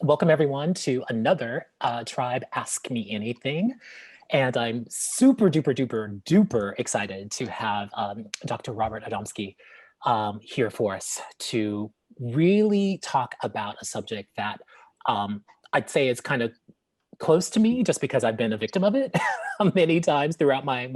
Welcome everyone to another Tribe Ask Me Anything. And I'm super duper duper duper excited to have Dr. Robert Adamski here for us to really talk about a subject that I'd say is kind of close to me just because I've been a victim of it many times throughout my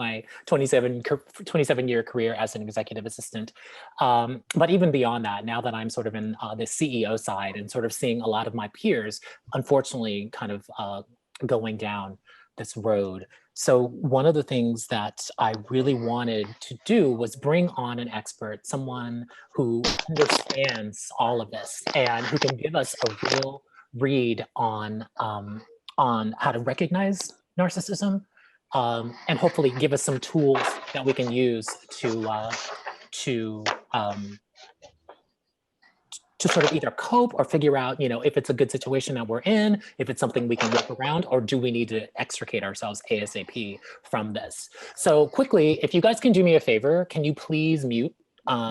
27-year career as an executive assistant. But even beyond that, now that I'm sort of in the CEO side and sort of seeing a lot of my peers, unfortunately, kind of going down this road. So one of the things that I really wanted to do was bring on an expert, someone who understands all of this and who can give us a real read on how to recognize narcissism, and hopefully give us some tools that we can use to sort of either cope or figure out, if it's a good situation that we're in, if it's something we can work around, or do we need to extricate ourselves ASAP from this. So quickly, if you guys can do me a favor, can you please mute?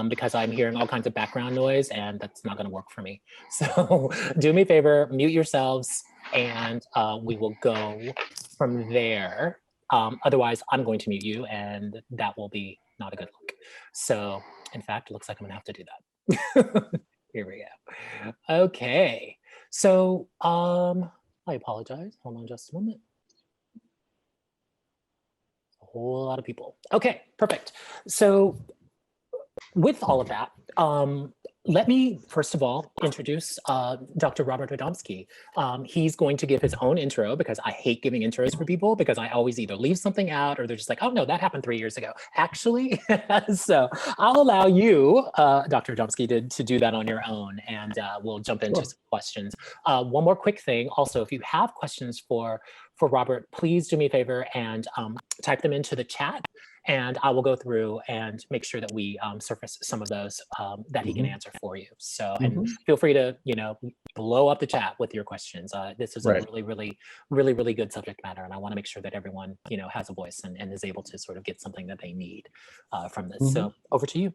Because I'm hearing all kinds of background noise and that's not going to work for me. So do me a favor, mute yourselves, and we will go from there. Otherwise, I'm going to mute you, and that will be not a good look. So, in fact, it looks like I'm going to have to do that. Here we go. Okay. So, I apologize. Hold on just a moment. A whole lot of people. Okay, perfect. So, with all of that, let me first of all introduce Dr. Robert Adamski. He's going to give his own intro because I hate giving intros for people because I always either leave something out or they're just like, oh no, that happened 3 years ago. Actually, so I'll allow you, Dr. Adamski, to do that on your own, and we'll jump into some questions. One more quick thing. Also, if you have questions for Robert, please do me a favor and type them into the chat. And I will go through and make sure that we surface some of those that he can answer for you. So, and feel free to, blow up the chat with your questions. This is a really good subject matter. And I want to make sure that everyone, has a voice and is able to sort of get something that they need from this. So over to you.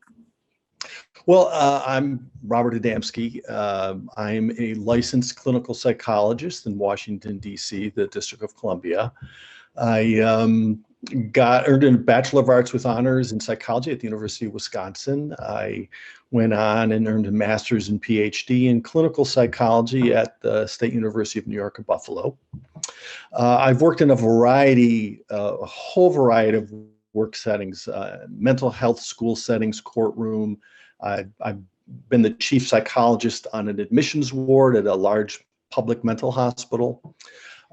Well, I'm Robert Adamski. I'm a licensed clinical psychologist in Washington, D.C., the District of Columbia. I earned a Bachelor of Arts with honors in psychology at the University of Wisconsin. I went on and earned a master's and PhD in clinical psychology at the State University of New York at Buffalo. I've worked in a whole variety of work settings, mental health, school settings, courtroom. I've been the chief psychologist on an admissions ward at a large public mental hospital.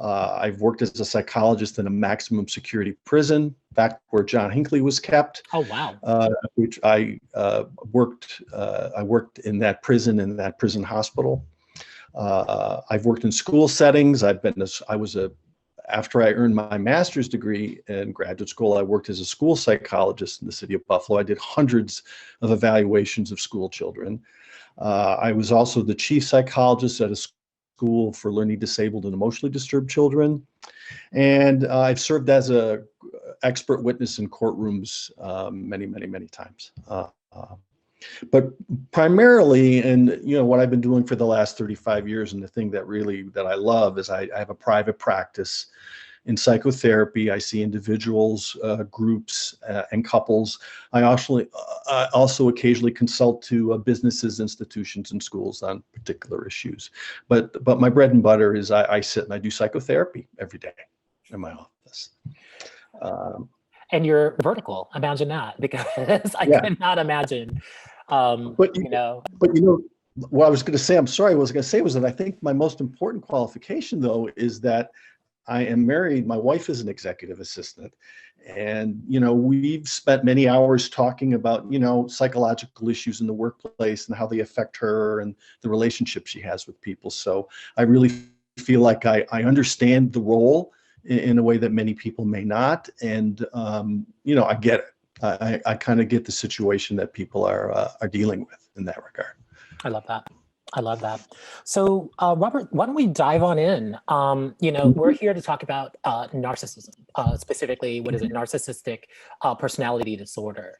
I've worked as a psychologist in a maximum security prison, back where John Hinckley was kept. Oh, wow. Which I worked in that prison hospital. I've worked in school settings. After I earned my master's degree in graduate school, I worked as a school psychologist in the city of Buffalo. I did hundreds of evaluations of school children. I was also the chief psychologist at a school for learning disabled and emotionally disturbed children. And I've served as an expert witness in courtrooms many times. But primarily, and what I've been doing for the last 35 years, and the thing that I love is I have a private practice in psychotherapy. I see individuals, groups, and couples. I also occasionally consult to businesses, institutions, and schools on particular issues. But my bread and butter is I sit and I do psychotherapy every day in my office. And you're vertical. Imagine that, because I could not imagine. But what I was going to say, was that I think my most important qualification, though, is that I am married. My wife is an executive assistant, and we've spent many hours talking about psychological issues in the workplace and how they affect her and the relationship she has with people. So I really feel like I understand the role in a way that many people may not, and I get it. I kind of get the situation that people are dealing with in that regard. I love that. I love that. So, Robert, why don't we dive on in? We're here to talk about narcissism, specifically, what is it? Narcissistic personality disorder.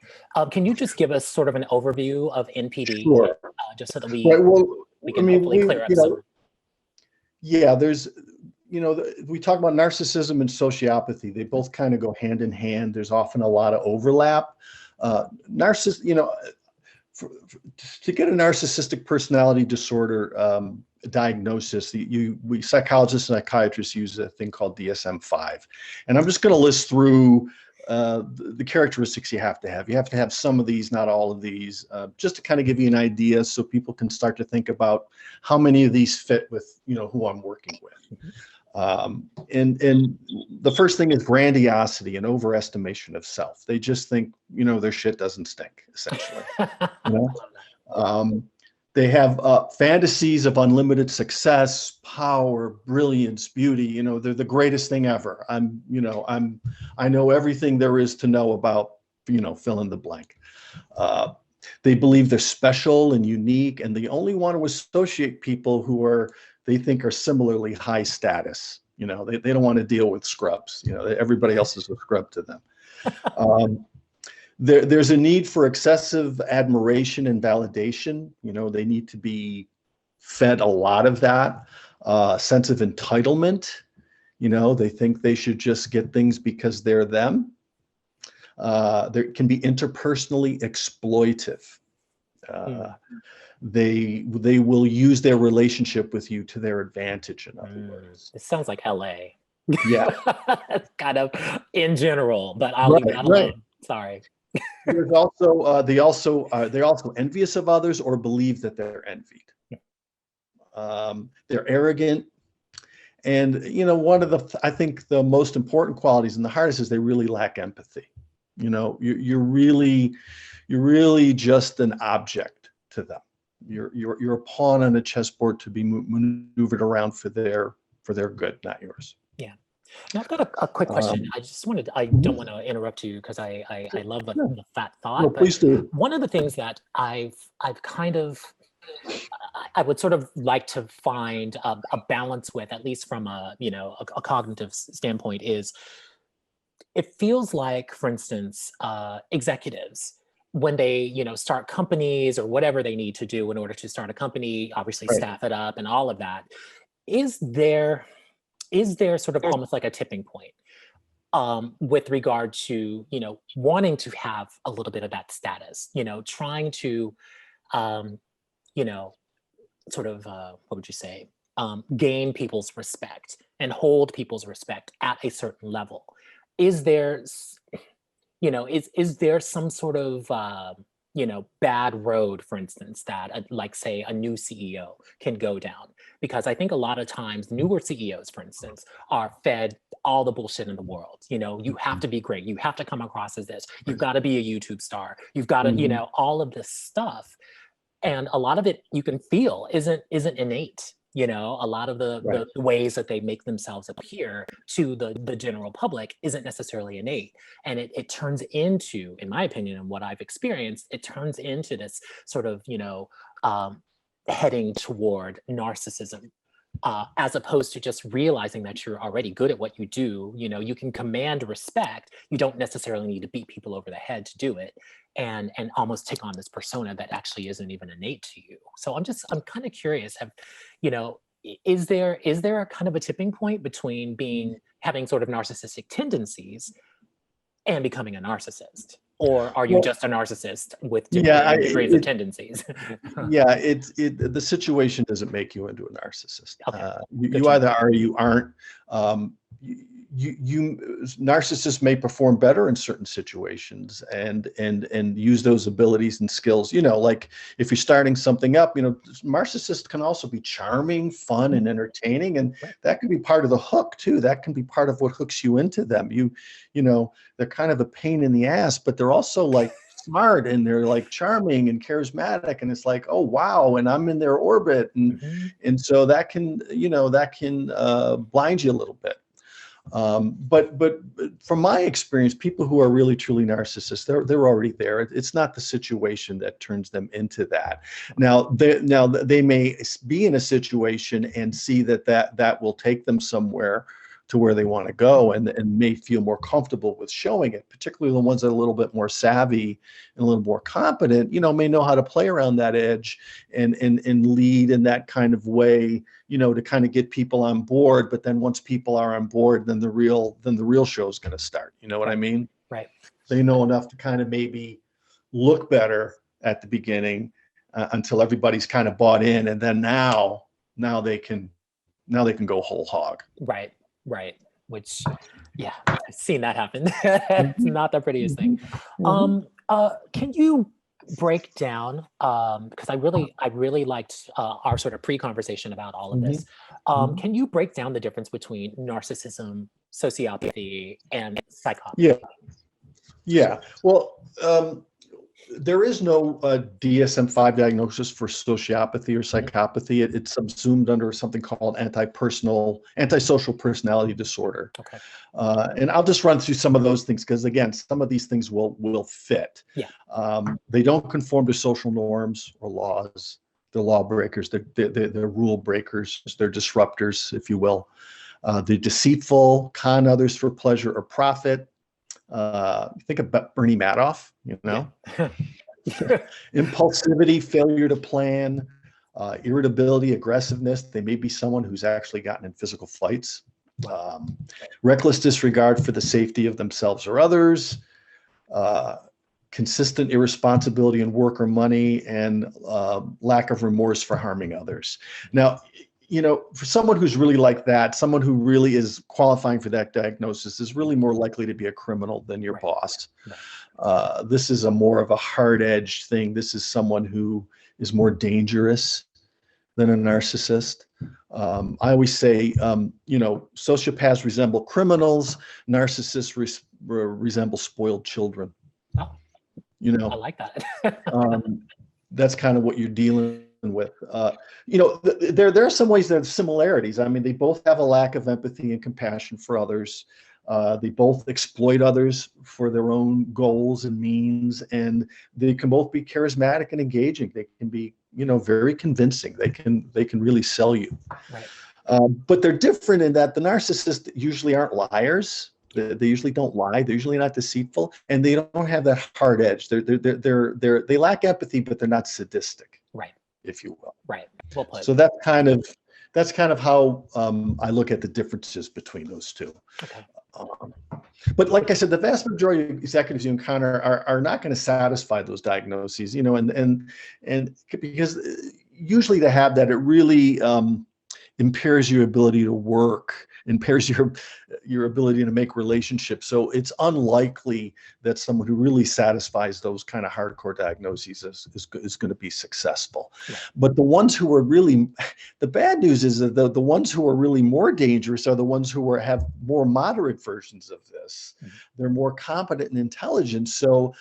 Can you just give us sort of an overview of NPD, Sure. just so that we Right, well, can hopefully clear up some. Yeah, there's, we talk about narcissism and sociopathy. They both kind of go hand in hand. There's often a lot of overlap. Narciss, to get a narcissistic personality disorder diagnosis, we psychologists and psychiatrists use a thing called DSM-5, and I'm just going to list through the characteristics you have to have. You have to have some of these, not all of these, just to kind of give you an idea, so people can start to think about how many of these fit with who I'm working with. And the first thing is grandiosity and overestimation of self. They just think their shit doesn't stink, essentially. They have fantasies of unlimited success, power, brilliance, beauty. They're the greatest thing ever. I know everything there is to know about, fill in the blank. They believe they're special and unique, and they only want to associate people who they think are similarly high status. They don't want to deal with scrubs. Everybody else is a scrub to them. There's a need for excessive admiration and validation. They need to be fed a lot of that. Sense of entitlement. They think they should just get things because they're them. There can be interpersonally exploitive. They will use their relationship with you to their advantage, in other words. It sounds like LA. Yeah. Kind of in general, but I'll leave that alone. Sorry. There's also they're also envious of others or believe that they're envied. They're arrogant, and one of I think the most important qualities and the hardest is they really lack empathy. You're really just an object to them. You're a pawn on a chessboard to be maneuvered around for their good, not yours. Yeah. Now I've got a quick question. I don't want to interrupt you because I love the fat thought. No, please do. One of the things that I would sort of like to find a balance with, at least from a cognitive standpoint, is it feels like, for instance, executives, when they start companies or whatever they need to do in order to start a company, obviously staff it up and all of that, is there sort of almost like a tipping point with regard to wanting to have a little bit of that status, trying to sort of what would you say, gain people's respect and hold people's respect at a certain level? Is there is there some sort of bad road, for instance, that like say a new CEO can go down? Because I think a lot of times newer CEOs, for instance, are fed all the bullshit in the world. You have to be great. You have to come across as this. You've got to be a YouTube star. You've got to, all of this stuff. And a lot of it you can feel isn't innate. A lot of the ways that they make themselves appear to the general public isn't necessarily innate. And it turns into, in my opinion, and what I've experienced, it turns into this sort of, heading toward narcissism, as opposed to just realizing that you're already good at what you do. You can command respect. You don't necessarily need to beat people over the head to do it, and almost take on this persona that actually isn't even innate to you. So I'm kind of curious, is there a kind of a tipping point between having sort of narcissistic tendencies and becoming a narcissist? Or are you just a narcissist with different degrees of tendencies? The situation doesn't make you into a narcissist. Okay. You either are or you aren't. Narcissists may perform better in certain situations and use those abilities and skills. Like if you're starting something up, narcissists can also be charming, fun, and entertaining, and that can be part of the hook too. That can be part of what hooks you into them. They're kind of a pain in the ass, but they're also like smart, and they're like charming and charismatic, and it's like, oh wow, and I'm in their orbit, and so that can blind you a little bit. But from my experience, people who are really truly narcissists, they're already there. It's not the situation that turns them into that. Now they may be in a situation and see that will take them somewhere, to where they want to go, and may feel more comfortable with showing it, particularly the ones that are a little bit more savvy and a little more competent, may know how to play around that edge and lead in that kind of way, to kind of get people on board. But then once people are on board, then the real show is going to start. You know what I mean? Right. They know enough to kind of maybe look better at the beginning until everybody's kind of bought in, and then now they can go whole hog. Right. Which, yeah, I've seen that happen. It's not the prettiest thing. Can you break down, because I really liked our sort of pre-conversation about all of this. Can you break down the difference between narcissism, sociopathy, and psychopathy? Yeah. Well, there is no DSM-5 diagnosis for sociopathy or psychopathy. It's subsumed under something called antisocial personality disorder. Okay. And I'll just run through some of those things because, again, some of these things will fit. Yeah. They don't conform to social norms or laws. They're lawbreakers. They're rule breakers. They're disruptors, if you will. They're deceitful, con others for pleasure or profit. Think about Bernie Madoff, impulsivity, failure to plan, irritability, aggressiveness. They may be someone who's actually gotten in physical fights, reckless disregard for the safety of themselves or others, consistent irresponsibility in work or money, and lack of remorse for harming others. Now, for someone who's really like that, someone who really is qualifying for that diagnosis is really more likely to be a criminal than your boss. This is more of a hard-edged thing. This is someone who is more dangerous than a narcissist. I always say, sociopaths resemble criminals, narcissists resemble spoiled children. Oh, I like that. That's kind of what you're dealing with. There are some ways that have similarities. I mean, they both have a lack of empathy and compassion for others. They both exploit others for their own goals and means, and they can both be charismatic and engaging. They can be, very convincing. They can really sell you. Right. But they're different in that the narcissists usually aren't liars. They usually don't lie. They're usually not deceitful, and they don't have that hard edge. They lack empathy, but they're not sadistic. Right. If you will. Right. Well put. So that's kind of how I look at the differences between those two. Okay. But like I said, the vast majority of executives you encounter are not going to satisfy those diagnoses, and because usually to have that, it really impairs your ability to work, impairs your ability to make relationships. So it's unlikely that someone who really satisfies those kind of hardcore diagnoses is going to be successful. Right. But the ones who are really, the bad news is that the ones who are really more dangerous are the ones who have more moderate versions of this. They're more competent and intelligent, so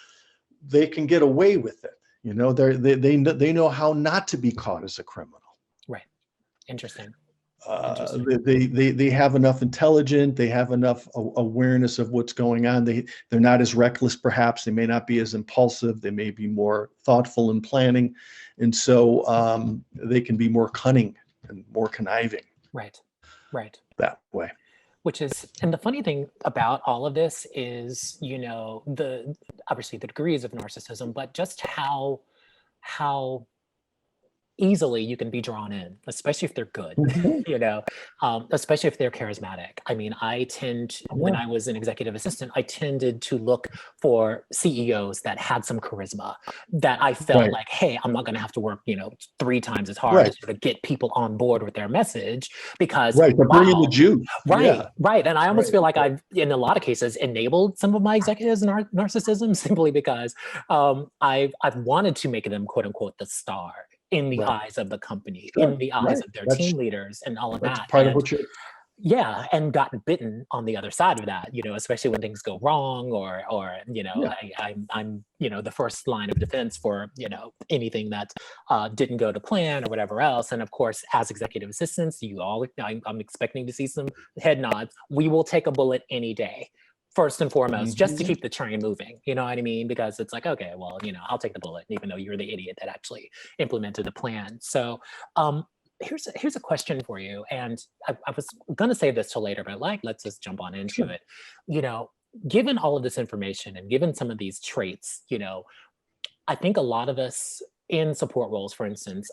they can get away with it. They know how not to be caught as a criminal. Right. Interesting. They have enough intelligence, they have enough awareness of what's going on. They're not as reckless, perhaps. They may not be as impulsive. They may be more thoughtful in planning, and so they can be more cunning and more conniving. Right. That way. And the funny thing about all of this is, obviously the degrees of narcissism, but just how easily you can be drawn in, especially if they're good, especially if they're charismatic. I mean, when I was an executive assistant, I tended to look for CEOs that had some charisma, that I felt like, hey, I'm not going to have to work, 3 times as hard to sort of get people on board with their message, because they're bringing the juice. Right. And I almost feel like I've, in a lot of cases, enabled some of my executives' narcissism simply because I've wanted to make them, quote unquote, the star in the eyes of the company, in the eyes of their team leaders, and all of that. Part of what and gotten bitten on the other side of that, especially when things go wrong, or I'm the first line of defense for anything that didn't go to plan or whatever else. And of course, as executive assistants, I'm expecting to see some head nods. We will take a bullet any day, first and foremost, just to keep the train moving. You know what I mean? Because it's like, okay, well, I'll take the bullet, even though you're the idiot that actually implemented the plan. So here's a question for you, and I was gonna say this till later, but like, let's just jump on into Sure. it. You know, given all of this information and given some of these traits, I think a lot of us in support roles, for instance,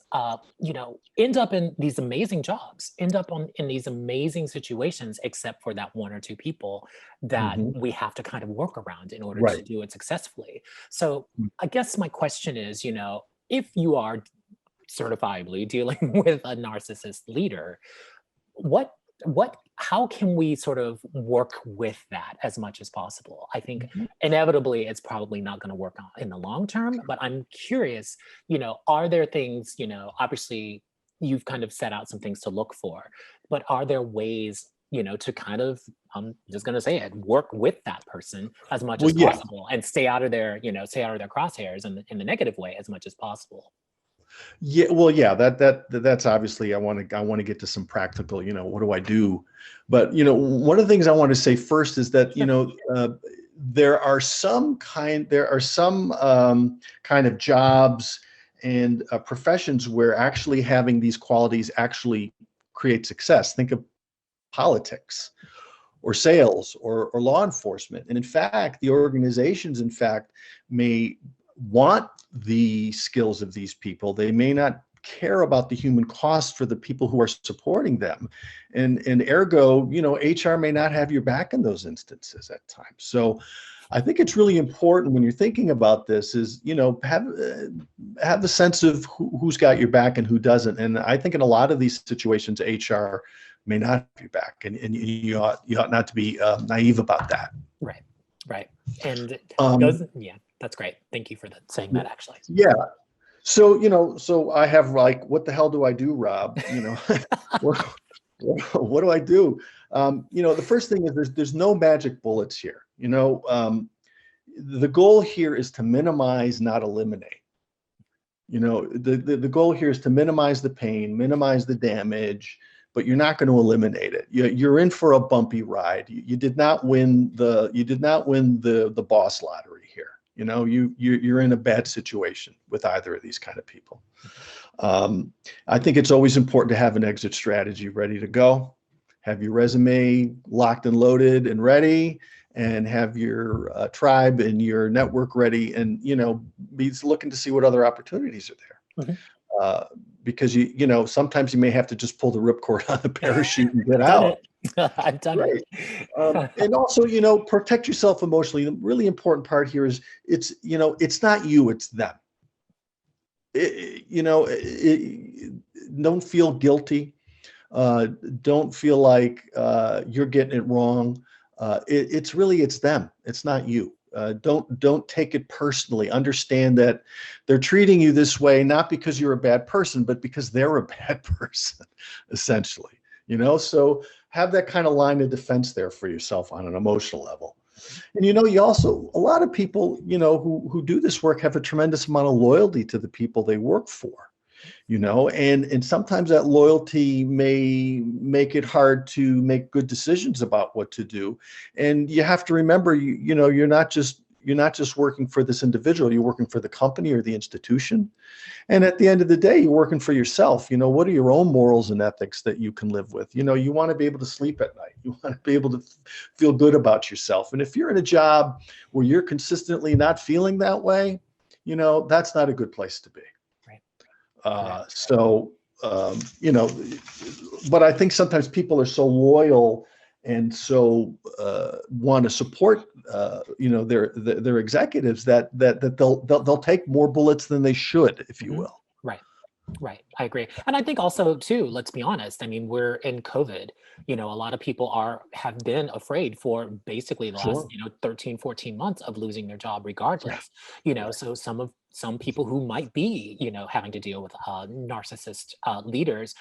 end up in these amazing jobs, end up in these amazing situations, except for that one or two people that Hmm. we have to kind of work around in order to Right. do it successfully. So I guess my question is, if you are certifiably dealing with a narcissist leader, what how can we sort of work with that as much as possible? I think Mhm. inevitably it's probably not going to work out in the long term, but I'm curious, are there things, obviously you've kind of set out some things to look for, but are there ways, to kind of, I'm just going to say it, work with that person as much Well, as yeah. possible and stay out of their, stay out of their crosshairs in the negative way as much as possible. Yeah, well, yeah, that's obviously I want to get to some practical, what do I do? But one of the things I want to say first is that Sure. there are some kind of jobs and professions where actually having these qualities actually create success. Think of politics or sales or law enforcement. And in fact, the organizations, in fact, may want the skills of these people. They may not care about the human cost for the people who are supporting them. And ergo, HR may not have your back in those instances at times. So I think it's really important when you're thinking about this is, have the sense of who's got your back and who doesn't. And I think in a lot of these situations, HR may not have your back, and you ought not to be naive about that. Right. Right. And Um, those, yeah, that's great. Thank you for saying that, actually. yeah. So, so I have like, what the hell do I do, Rob? what, what do I do? The first thing is there's no magic bullets here. The goal here is to minimize, not eliminate. The goal here is to minimize the pain, minimize the damage, but you're not going to eliminate it. You're in for a bumpy ride. You did not win the boss lottery here. You're in a bad situation with either of these kind of people. I think it's always important to have an exit strategy ready to go. Have your resume locked and loaded and ready, and have your tribe and your network ready, and be looking to see what other opportunities are there. Mhm. Because sometimes you may have to just pull the ripcord on the parachute and get I've done out. it. I've done Right. it. And also, protect yourself emotionally. The really important part here is it's not you, it's them. Don't feel guilty. Don't feel like you're getting it wrong. It's them. It's not you. Don't take it personally. Understand that they're treating you this way not because you're a bad person, but because they're a bad person, essentially. So have that kind of line of defense there for yourself on an emotional level. And you also, a lot of people who do this work have a tremendous amount of loyalty to the people they work for. And sometimes that loyalty may make it hard to make good decisions about what to do. And you have to remember, you're not just working for this individual, you're working for the company or the institution. And at the end of the day, you're working for yourself. What are your own morals and ethics that you can live with? You want to be able to sleep at night. You want to be able to feel good about yourself. And if you're in a job where you're consistently not feeling that way, that's not a good place to be. Right. So, but I think sometimes people are so loyal and so want to support, their executives that they'll take more bullets than they should, if you Mhm. will. Right. Right. I agree. And I think also too, let's be honest. I mean, we're in COVID. A lot of people have been afraid for basically the last, Sure. 13, 14 months of losing their job Yeah. regardless. Right. So some people who might be, having to deal with narcissist leaders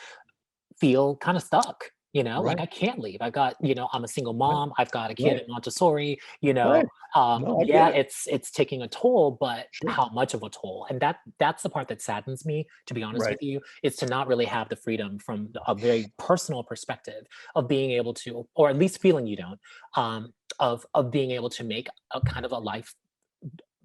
feel kind of stuck, like Right. I can't leave. I've got, I'm a single Right. mom. I've got a kid Right. at Montessori, Right. No, I yeah, get it. it's taking a toll, but Sure. how much of a toll? And that's the part that saddens me, to be honest Right. with you, is to not really have the freedom from a very personal perspective of being able to, or at least feeling you don't, of being able to make a kind of a life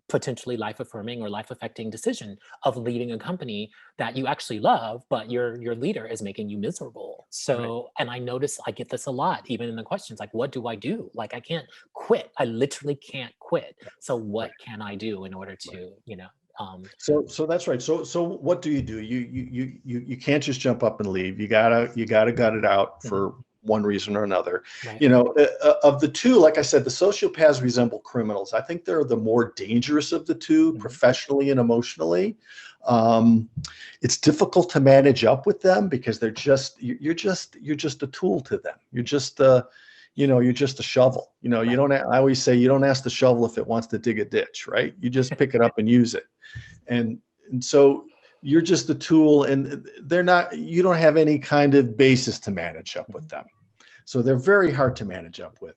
potentially life-affirming or life-affecting decision of leading a company that you actually love, but your leader is making you miserable. So, and I notice I get this a lot, even in the questions, like, what do I do? Like, I can't quit. I literally can't quit. So what can I do in order to, So that's right. So what do? You can't just jump up and leave. You gotta gut it out for one reason or another. right. Of the two, like I said, the sociopaths resemble criminals. I think they're the more dangerous of the two, professionally and emotionally. It's difficult to manage up with them because you're just a tool to them. You're just you're just a shovel. You don't. I always say you don't ask the shovel if it wants to dig a ditch, right? You just pick it up and use it, and so you're just a tool, and they're not. You don't have any kind of basis to manage up with them, so they're very hard to manage up with.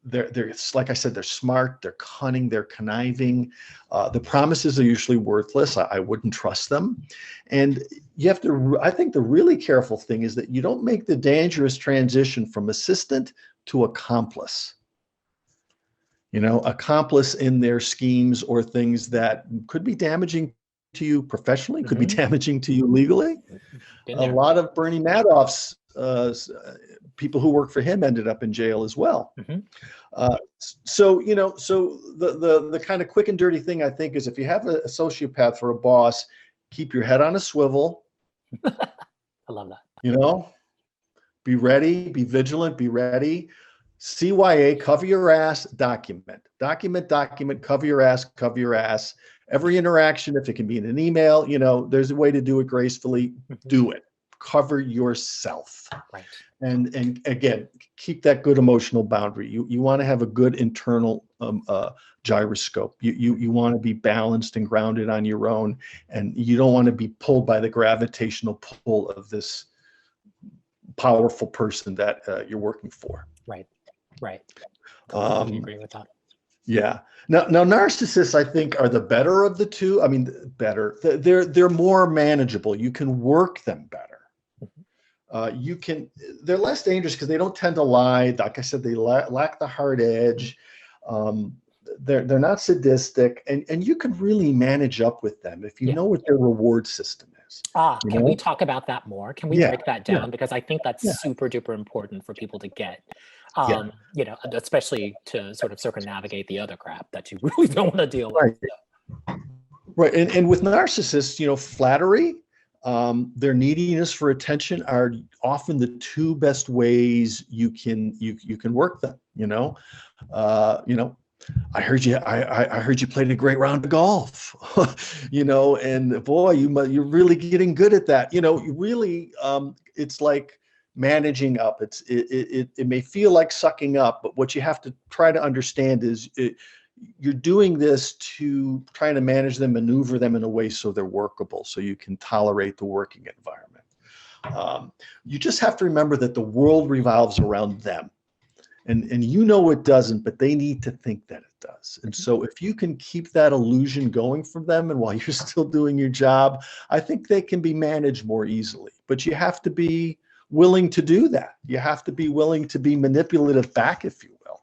They're like I said, they're smart, they're cunning, they're conniving. The promises are usually worthless. I wouldn't trust them. And you have to, I think the really careful thing is that you don't make the dangerous transition from assistant to accomplice. Accomplice in their schemes or things that could be damaging to you professionally, could be damaging to you legally. A lot of Bernie Madoff's people who work for him ended up in jail as well. So the kind of quick and dirty thing I think is if you have a sociopath for a boss, keep your head on a swivel. I love that. Be ready, be vigilant, be ready. CYA, cover your ass, document, cover your ass. Every interaction, if it can be in an email, there's a way to do it gracefully, do it. Cover yourself. Right. And again, keep that good emotional boundary. You want to have a good internal gyroscope. You want to be balanced and grounded on your own, and you don't want to be pulled by the gravitational pull of this powerful person that you're working for. Right. Completely agree with that. Yeah. Now narcissists, I think, are the better of the two. I mean, better. They're more manageable. You can work them better. They're less dangerous because they don't tend to lie. Like I said, they lack the hard edge. They're not sadistic, and you can really manage up with them if you know what their reward system is. Can we talk about that more? Can we break that down? Because I think that's super duper important for people to get. Especially to sort of circumnavigate the other crap that you really don't want to deal with. Right. And with narcissists, flattery, their neediness for attention are often the two best ways you can work them. I heard you played a great round of golf, and boy, you're really getting good at that. It's like managing up. It may feel like sucking up, but what you have to try to understand is you're doing this to try to manage them, maneuver them in a way so they're workable, so you can tolerate the working environment. You just have to remember that the world revolves around them. And it doesn't, but they need to think that it does. And so if you can keep that illusion going for them, and while you're still doing your job, I think they can be managed more easily. But you have to be willing to do that. You have to be willing to be manipulative back, if you will.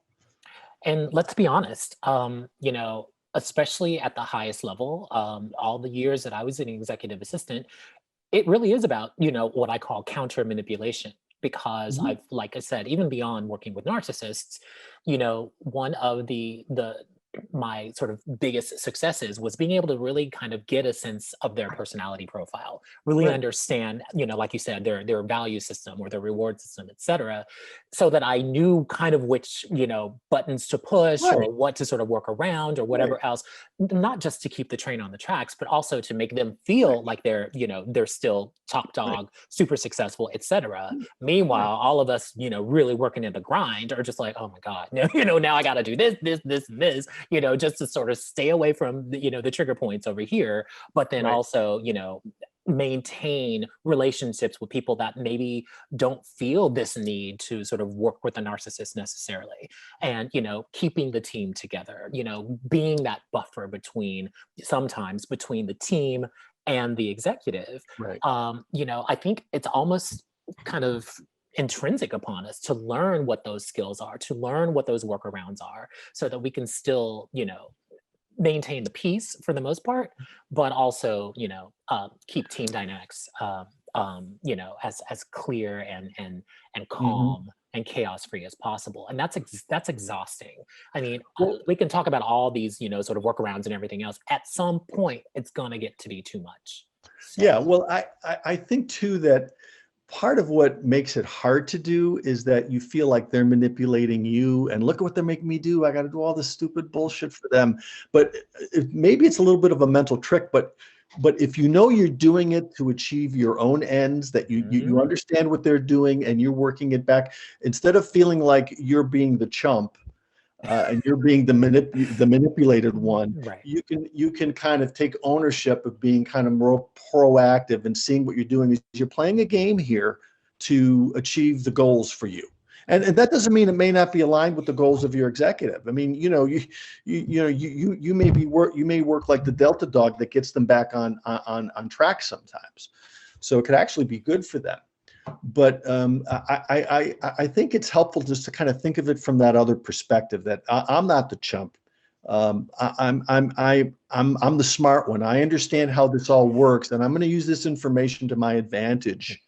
And let's be honest, especially at the highest level, all the years that I was an executive assistant, it really is about, what I call counter manipulation. Because like I said, even beyond working with narcissists, one of my sort of biggest successes was being able to really kind of get a sense of their personality profile, really understand, like you said, their value system or their reward system, et cetera, so that I knew kind of which, buttons to push or what to sort of work around or whatever else, not just to keep the train on the tracks, but also to make them feel like they're still top dog, super successful, et cetera. Meanwhile, all of us, really working in the grind are just like, oh my God, now I got to do this, and this, just to sort of stay away from the trigger points over here, but then also, maintain relationships with people that maybe don't feel this need to sort of work with a narcissist necessarily. And, keeping the team together, being that buffer sometimes between the team and the executive. I think it's almost kind of intrinsic upon us to learn what those skills are, to learn what those workarounds are, so that we can still, maintain the peace for the most part, but also, keep team dynamics, as clear and Hmm. calm and chaos free as possible. And that's exhausting. I mean, Well, we can talk about all these, sort of workarounds and everything else. At some point, it's gonna get to be too much. So, yeah, well, I think too that part of what makes it hard to do is that you feel like they're manipulating you and look at what they're making me do. I got to do all this stupid bullshit for them. But maybe it's a little bit of a mental trick, but if you know you're doing it to achieve your own ends, that you mhm, understand what they're doing and you're working it back, instead of feeling like you're being the chump, and you're being the manipulated one, right. you can kind of take ownership of being kind of more proactive and seeing what you're doing is you're playing a game here to achieve the goals for you. And that doesn't mean it may not be aligned with the goals of your executive. I mean, you may work like the Delta dog that gets them back on track sometimes. So it could actually be good for them. But I think it's helpful just to kind of think of it from that other perspective, that I'm not the chump. I'm the smart one. I understand how this all works, and I'm going to use this information to my advantage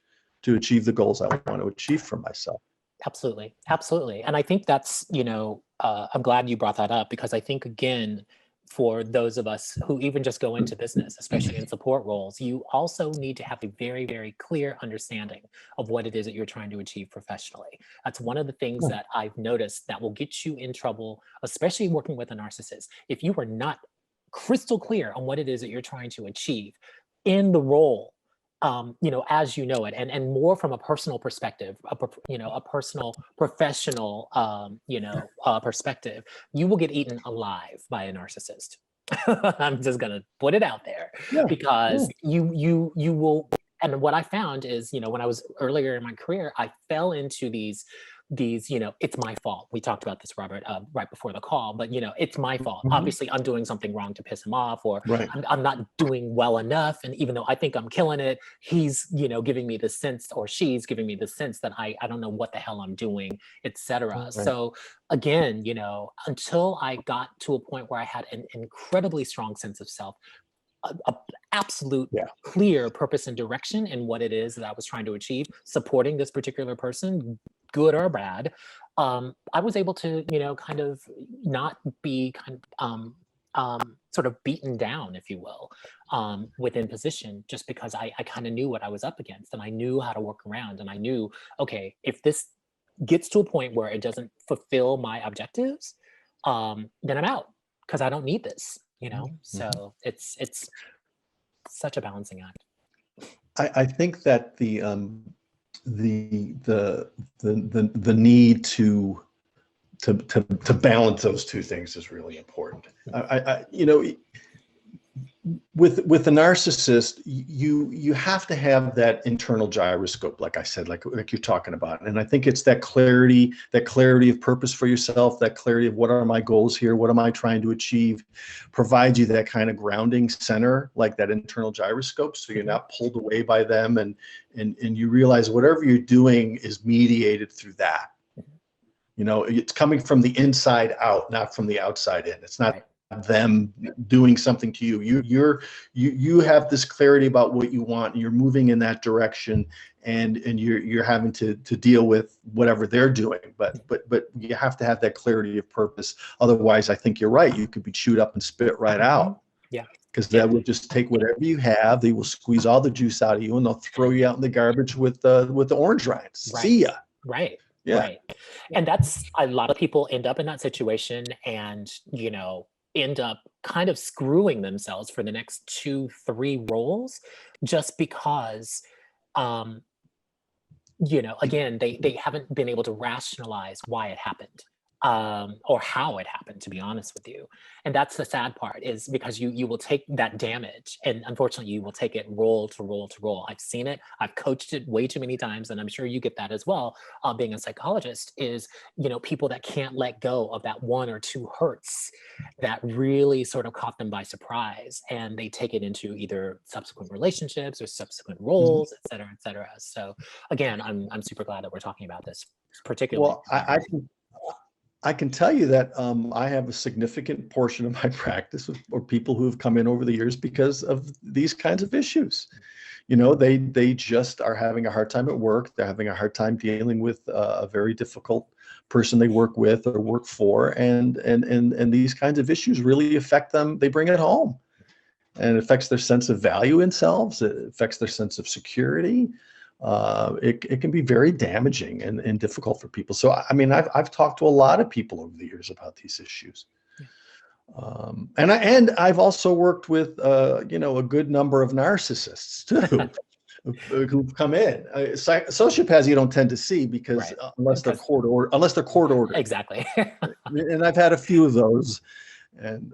to achieve the goals I want to achieve for myself. Absolutely. Absolutely. And I think that's, I'm glad you brought that up, because I think, again, for those of us who even just go into business, especially in support roles, you also need to have a very, very clear understanding of what it is that you're trying to achieve professionally. That's one of the things that I've noticed that will get you in trouble, especially working with a narcissist. If you are not crystal clear on what it is that you're trying to achieve in the role, as you know it, and more from a personal perspective, a personal, professional, perspective, you will get eaten alive by a narcissist. I'm just gonna put it out there, Yeah, yeah. because you will. And what I found is, when I was earlier in my career, I fell into these, it's my fault. We talked about this, Robert, right before the call, but it's my fault. Mhm. Obviously, I'm doing something wrong to piss him off, or Right. I'm not doing well enough. And even though I think I'm killing it, he's, giving me the sense, or she's giving me the sense that I don't know what the hell I'm doing, etc. Right. So again, until I got to a point where I had an incredibly strong sense of self, a absolute Yeah. clear purpose and direction in what it is that I was trying to achieve, supporting this particular person, good or bad, I was able to, kind of not be sort of beaten down, if you will, within position, just because I kind of knew what I was up against, and I knew how to work around, and I knew, okay, if this gets to a point where it doesn't fulfill my objectives, then I'm out, because I don't need this. Mhm. So it's such a balancing act. I think that the the the need to balance those two things is really important. With a narcissist, you have to have that internal gyroscope, like I said, like you're talking about. And I think it's that clarity of purpose for yourself, that clarity of what are my goals here, what am I trying to achieve, provides you that kind of grounding center, like that internal gyroscope, so you're Mhm. not pulled away by them, and you realize whatever you're doing is mediated through that. Mhm. It's coming from the inside out, not from the outside in. It's not Right. them doing something to you. You have this clarity about what you want, and you're moving in that direction, and you're having to deal with whatever they're doing. But you have to have that clarity of purpose. Otherwise, I think you're right. You could be chewed up and spit right Mhm. out, Yeah. because Yeah. that will just take whatever you have. They will squeeze all the juice out of you, and they'll throw you out in the garbage with the orange rinds. Right. See ya. Right. Yeah. Right. And that's, a lot of people end up in that situation, and, end up kind of screwing themselves for the next 2, 3 roles, just because, um, again, they haven't been able to rationalize why it happened, or how it happened, to be honest with you. And that's the sad part, is because you will take that damage, and unfortunately you will take it role to role to role. I've seen it, I've coached it way too many times, and I'm sure you get that as well, being a psychologist, is, people that can't let go of that 1 or 2 hurts that really sort of caught them by surprise, and they take it into either subsequent relationships or subsequent Mhm. roles, et cetera, et cetera. So again, I'm super glad that we're talking about this, particularly Well, for narcissists. I can tell you that I have a significant portion of my practice or people who have come in over the years because of these kinds of issues. You know, they just are having a hard time at work. They're having a hard time dealing with a very difficult person they work with or work for, and these kinds of issues really affect them. They bring it home, and it affects their sense of value in themselves. It affects their sense of security. It can be very damaging and difficult for people. So, I mean, I've talked to a lot of people over the years about these issues. And I've also worked with, you know, a good number of narcissists too, who've come in. Sociopaths you don't tend to see because unless they're court ordered. Exactly. And I've had a few of those, and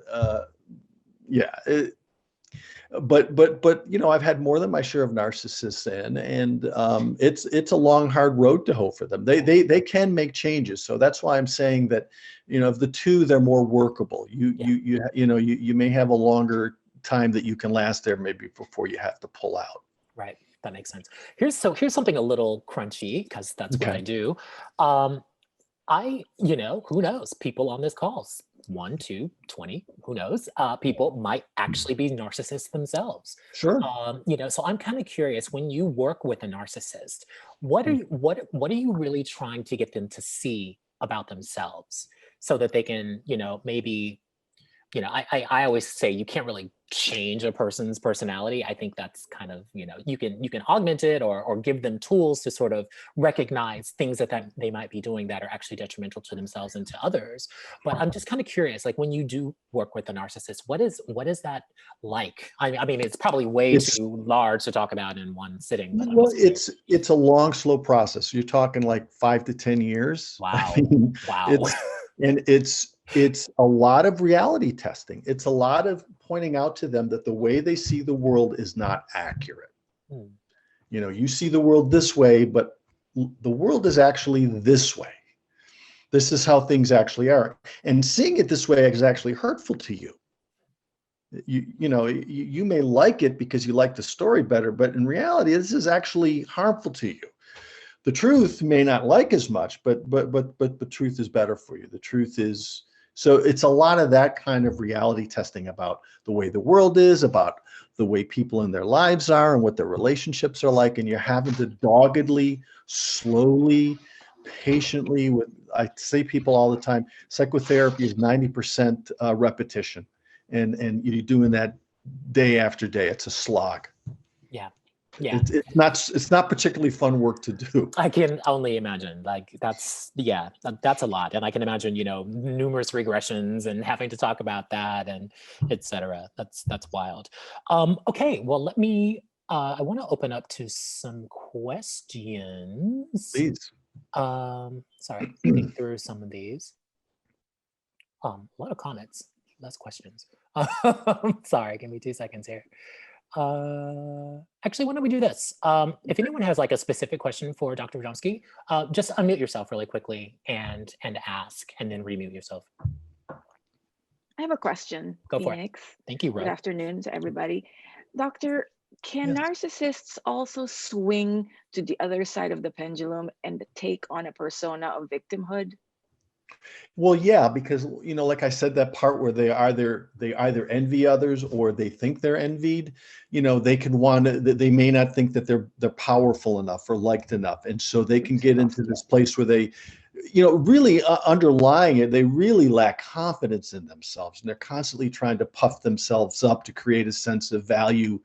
yeah. But you know, I've had more than my share of narcissists in, and it's a long, hard road to hoe for them. They can make changes, so that's why I'm saying that, you know, of the two, they're more workable. You know, you may have a longer time that you can last there maybe before you have to pull out. Right, that makes sense. Here's something a little crunchy, because that's what I do. You know, who knows? People on this call, 1, 2, 20, who knows? People might actually be narcissists themselves. Sure. You know, so I'm kind of curious, when you work with a narcissist, what are you really trying to get them to see about themselves so that they can, you know, maybe, you know, I always say you can't really change a person's personality. I think that's kind of, you know, you can augment it or give them tools to sort of recognize things that they might be doing that are actually detrimental to themselves and to others. But I'm just kind of curious, like when you do work with a narcissist, what is that like? I mean, it's probably way too large to talk about in one sitting. But well, it's a long, slow process. You're talking like 5 to 10 years. Wow. I mean, Wow. It's a lot of reality testing. It's a lot of pointing out to them that the way they see the world is not accurate. You know, you see the world this way, but the world is actually this way. This is how things actually are. And seeing it this way is actually hurtful to you. You know, you may like it because you like the story better, but in reality, this is actually harmful to you. The truth may not like as much, but the truth is better for you. The truth is, so it's a lot of that kind of reality testing about the way the world is, about the way people in their lives are and what their relationships are like. And you're having to doggedly, slowly, patiently, I say people all the time, psychotherapy is 90% repetition. And you're doing that day after day. It's a slog. Yeah. Yeah. It's not particularly fun work to do. I can only imagine. Like that's a lot. And I can imagine, you know, numerous regressions and having to talk about that and etc. That's wild. Okay, well, let me I want to open up to some questions. Please. Sorry, think through some of these. A lot of comments, less questions. Sorry, give me 2 seconds here. Actually, why don't we do this? If anyone has like a specific question for Dr. Adamski, just unmute yourself really quickly and ask, and then remute yourself. I have a question. Go for it. Thank you, Ro. Good afternoon to everybody. Doctor, can narcissists also swing to the other side of the pendulum and take on a persona of victimhood? Well, yeah, because, you know, like I said, that part where they either envy others or they think they're envied, you know, they may not think that they're powerful enough or liked enough. And so they can get into this place where they, you know, really underlying it, they really lack confidence in themselves. And they're constantly trying to puff themselves up to create a sense of value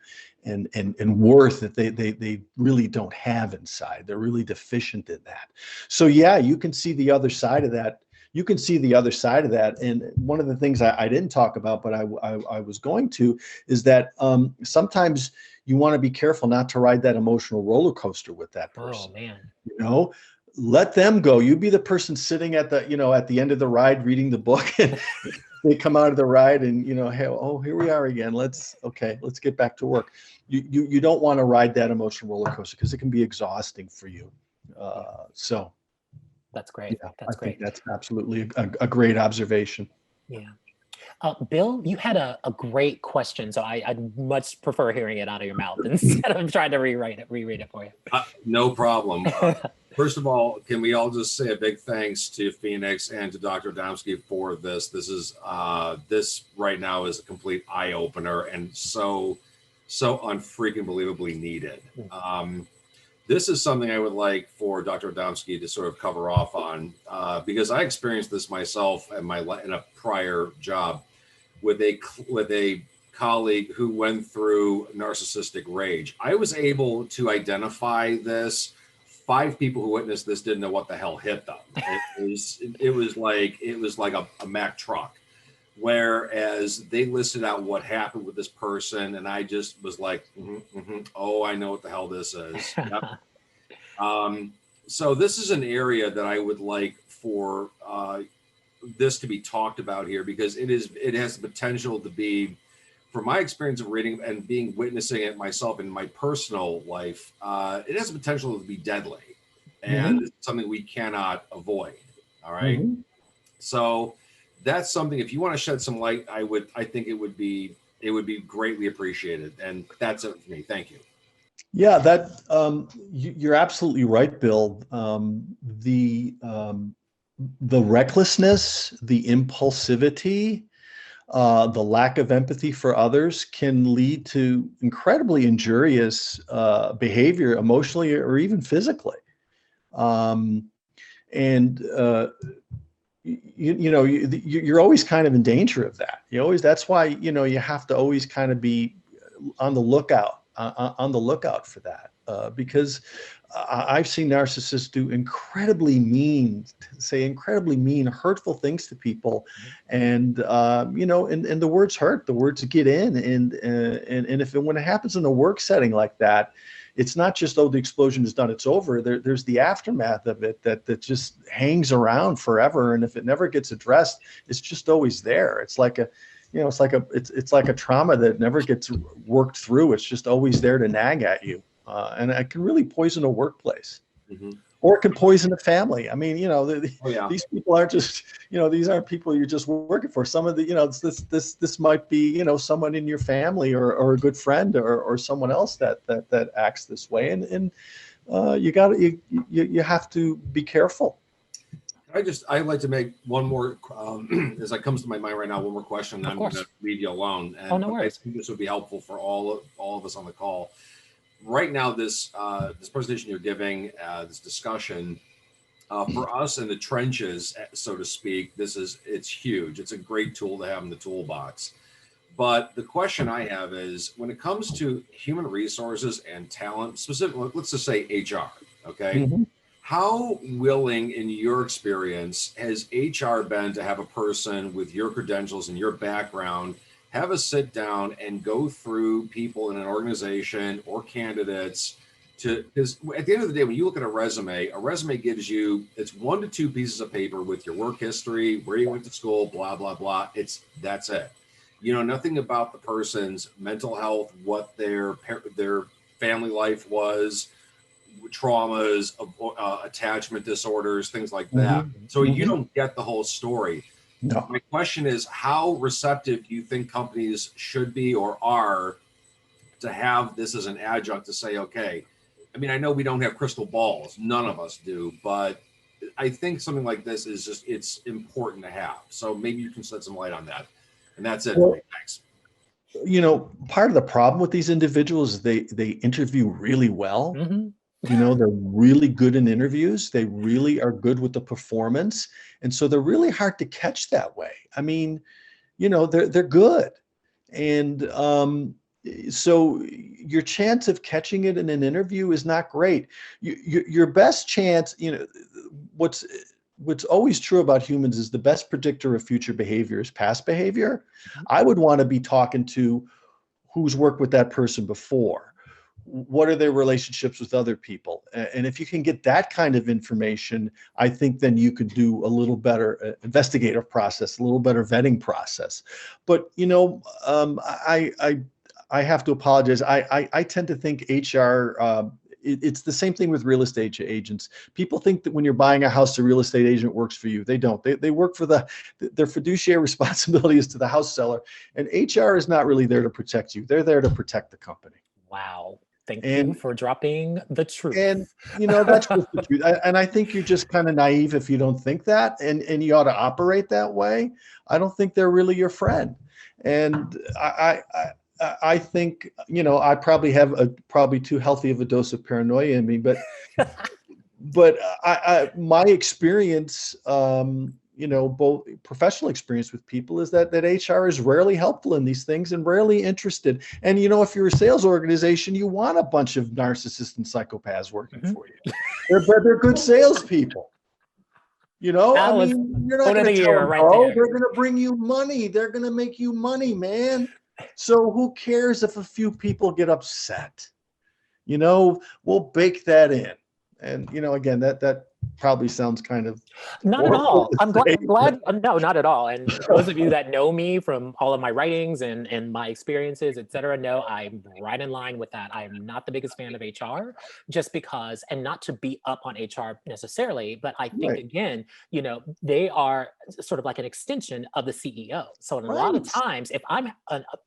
and worth that they really don't have inside. They're really deficient in that. So yeah, you can see the other side of that. And one of the things I didn't talk about, but I was going to, is that sometimes you want to be careful not to ride that emotional roller coaster with that person. Oh man. You know, let them go. You be the person sitting at the end of the ride reading the book, and they come out of the ride and, you know, hey, oh, here we are again. Let's get back to work. You don't want to ride that emotional roller coaster because it can be exhausting for you. So. That's great. Yeah, That's great. I think that's absolutely a great observation. Yeah. Bill, you had a great question, so I'd much prefer hearing it out of your mouth instead of trying to reread it for you. No problem. First of all, can we all just say a big thanks to Phoenix and to Dr. Adamski for this? This is this right now is a complete eye opener and so unfreaking believably needed. This is something I would like for Dr. Adamski to sort of cover off on because I experienced this myself in a prior job with a colleague who went through narcissistic rage. I was able to identify this. 5 people who witnessed this didn't know what the hell hit them. It was like a Mack truck. Whereas they listed out what happened with this person, and I just was like, oh, I know what the hell this is. Yep. So this is an area that I would like for this to be talked about here because it has the potential to be, from my experience of reading and witnessing it myself in my personal life, it has the potential to be deadly, and it's something we cannot avoid. All right. So that's something, if you want to shed some light, I think it would be greatly appreciated. And that's it for me. Thank you. Yeah, that you're absolutely right, Bill. The recklessness, the impulsivity, the lack of empathy for others can lead to incredibly injurious behavior, emotionally or even physically. You're always kind of in danger of that. That's why, you have to always kind of be on the lookout for that, because I've seen narcissists do incredibly mean, hurtful things to people. And, and the words hurt, the words get in. And when it happens in a work setting like that, it's not just, oh, the explosion is done, it's over. There's the aftermath of it that just hangs around forever. And if it never gets addressed, it's just always there. It's like it's like a trauma that never gets worked through. It's just always there to nag at you. And it can really poison a workplace, or it can poison a family. I mean, these people aren't just, these aren't people you're just working for. Some of the, this might be, someone in your family or a good friend or someone else that acts this way. And you have to be careful. I'd like to make one more, as it comes to my mind right now, one more question, and I'm going to leave you alone. And no worries. I think this would be helpful for all of us on the call. Right now, this presentation you're giving, this discussion, for us in the trenches, so to speak, it's huge. It's a great tool to have in the toolbox. But the question I have is, when it comes to human resources and talent, specifically, let's just say HR, okay? How willing, in your experience, has HR been to have a person with your credentials and your background have a sit down and go through people in an organization or candidates because at the end of the day, when you look at a resume gives you, it's 1 to 2 pieces of paper with your work history, where you went to school, blah, blah, blah. That's it. Nothing about the person's mental health, what their family life was, traumas, attachment disorders, things like that. So you don't get the whole story. No. My question is, how receptive do you think companies should be or are to have this as an adjunct to say, okay, I mean, I know we don't have crystal balls, none of us do, but I think something like this is just, it's important to have. So maybe you can shed some light on that. And that's it. Well, thanks. Part of the problem with these individuals is they interview really well. They're really good in interviews. They really are good with the performance. And so they're really hard to catch that way. I mean, they're good. And so your chance of catching it in an interview is not great. Your best chance, what's always true about humans is the best predictor of future behavior is past behavior. I would want to be talking to who's worked with that person before. What are their relationships with other people? And if you can get that kind of information, I think then you could do a little better investigative process, a little better vetting process. But, I have to apologize. I tend to think HR, it's the same thing with real estate agents. People think that when you're buying a house, the real estate agent works for you. They don't. They work for their fiduciary responsibility is to the house seller. And HR is not really there to protect you. They're there to protect the company. Wow. Thank And you for dropping the truth. And that's just the truth. And I think you're just kind of naive if you don't think that, and you ought to operate that way. I don't think they're really your friend. And I think I probably have probably too healthy of a dose of paranoia in me, but my experience, both professional experience with people, is that HR is rarely helpful in these things and rarely interested. And if you're a sales organization, you want a bunch of narcissists and psychopaths working for you. They're good salespeople. You're not going to tell them, oh, they're going to bring you money. They're going to make you money, man. So who cares if a few people get upset? We'll bake that in. And again, that probably sounds kind of not at all. I'm glad. No, not at all. And those of you that know me from all of my writings and my experiences, etc., know I'm right in line with that. I'm not the biggest fan of HR, just because, and not to beat up on HR necessarily, but I think again, they are sort of like an extension of the CEO. So a lot of times, if I'm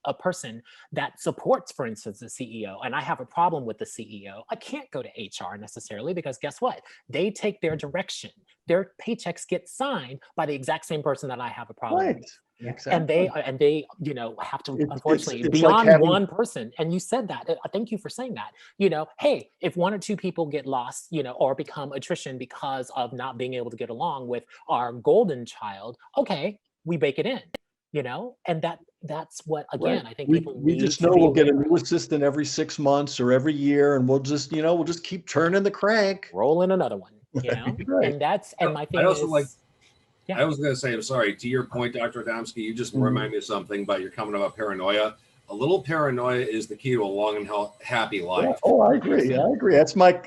a person that supports, for instance, the CEO, and I have a problem with the CEO, I can't go to HR necessarily, because guess what? They take their direction. Their paychecks get signed by the exact same person that I have a problem with. Exactly. And they have to, unfortunately, it's beyond like one person. And you said that. Thank you for saying that. Hey, if one or two people get lost, or become attrition because of not being able to get along with our golden child, okay, we bake it in. And that's what, again, I think people we need just to know be we'll get a aware new assistant every 6 months or every year, and we'll just keep turning the crank. roll in another one, Right. And my thing I also is, I was going to say, I'm sorry, to your point, Dr. Adamski, you just remind me of something about your comment about paranoia. A little paranoia is the key to a long and happy life. Yeah. Oh, I agree. That's my.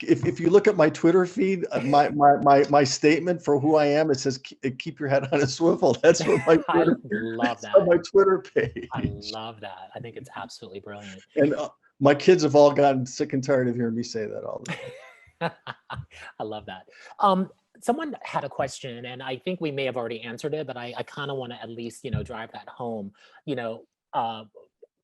If you look at my Twitter feed, my statement for who I am, it says keep your head on a swivel. That's what my Twitter, love that. on my Twitter page. I love that. I think it's absolutely brilliant. And my kids have all gotten sick and tired of hearing me say that all the time. I love that. Someone had a question, and I think we may have already answered it, but I kind of want to at least, drive that home.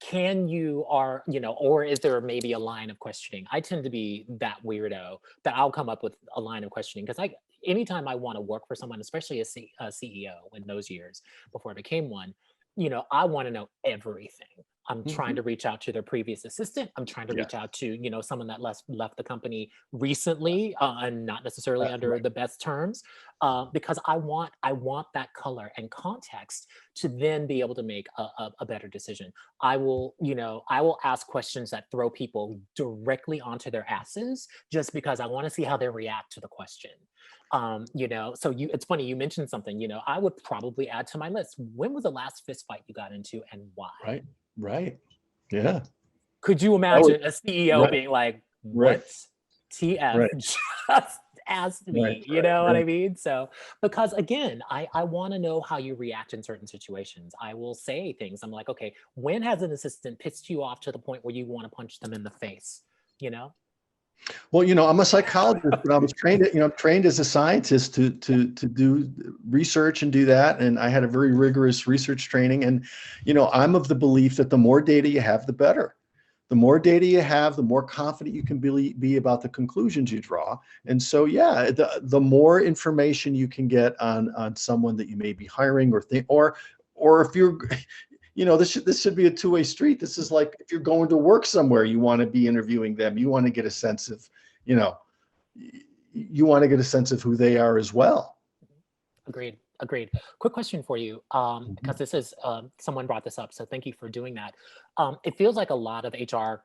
Can you, or is there maybe a line of questioning? I tend to be that weirdo that I'll come up with a line of questioning, because anytime I want to work for someone, especially a CEO in those years before I became one, I want to know everything. I'm trying to reach out to their previous assistant. I'm trying to reach out to, someone that left the company recently and not necessarily under the best terms, because I want that color and context to then be able to make a better decision. I will ask questions that throw people directly onto their asses, just because I want to see how they react to the question. So it's funny, you mentioned something, I would probably add to my list. When was the last fist fight you got into, and why? Right. Yeah. Could you imagine a CEO being like, what TF just asked me? You know what I mean? So, because again, I want to know how you react in certain situations. I will say things. I'm like, okay, when has an assistant pissed you off to the point where you want to punch them in the face? Well, I'm a psychologist, but I was trained as a scientist to do research and do that. And I had a very rigorous research training. And, I'm of the belief that the more data you have, the better. The more data you have, the more confident you can be about the conclusions you draw. And so, the more information you can get on someone that you may be hiring or if you're, this should be a two-way street. This is like if you're going to work somewhere, you want to be interviewing them. You want to get a sense of, you want to get a sense of who they are as well. Agreed. Quick question for you, because this is, someone brought this up, so thank you for doing that. It feels like a lot of HR,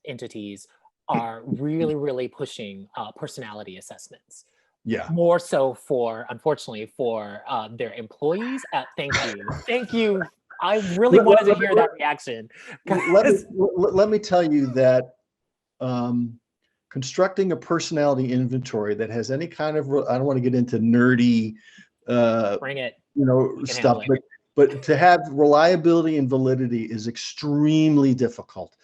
entities are really, really pushing personality assessments. Yeah. More so unfortunately, for their employees. Thank you. I really wanted to hear that reaction. Let me tell you that constructing a personality inventory that has any kind of, I don't want to get into nerdy, bring it, stuff, but to have reliability and validity is extremely difficult.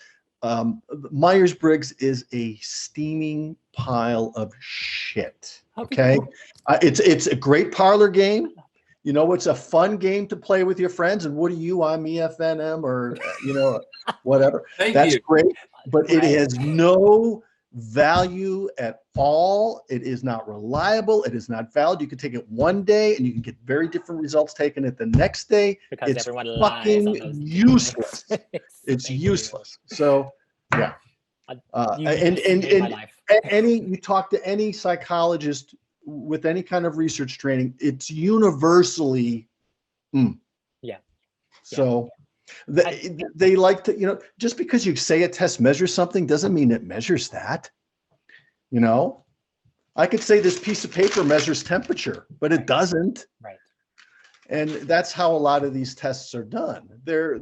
Myers-Briggs is a steaming pile of shit. Okay. It's a great parlor game. You know, it's a fun game to play with your friends. And what are you? I'm EFNM or, you know, whatever. That's great. But it has no value at all. It is not reliable. It is not valid. You can take it one day and you can get very different results taken it the next day. Because it's everyone lies on those useless. It's useless. So yeah. You talk to any psychologist with any kind of research training, it's universally so they like to, you know, just because you say a test measures something doesn't mean it measures that. You know, I could say this piece of paper measures temperature, but it doesn't. Right. And that's how a lot of these tests are done. They're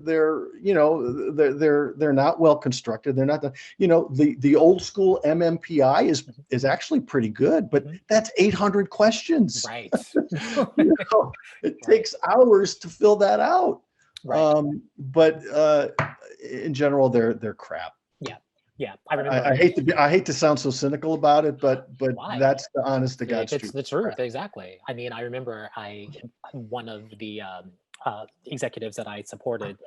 not well constructed. They're not, you know, the old school MMPI is actually pretty good, but that's 800 questions. Right. You know, it takes hours to fill that out. Right. But in general, they're crap. Yeah, I remember. I hate to sound so cynical about it, but Why? That's the honest to God's truth. truth. It's the truth, exactly. I mean, I remember one of the executives that I supported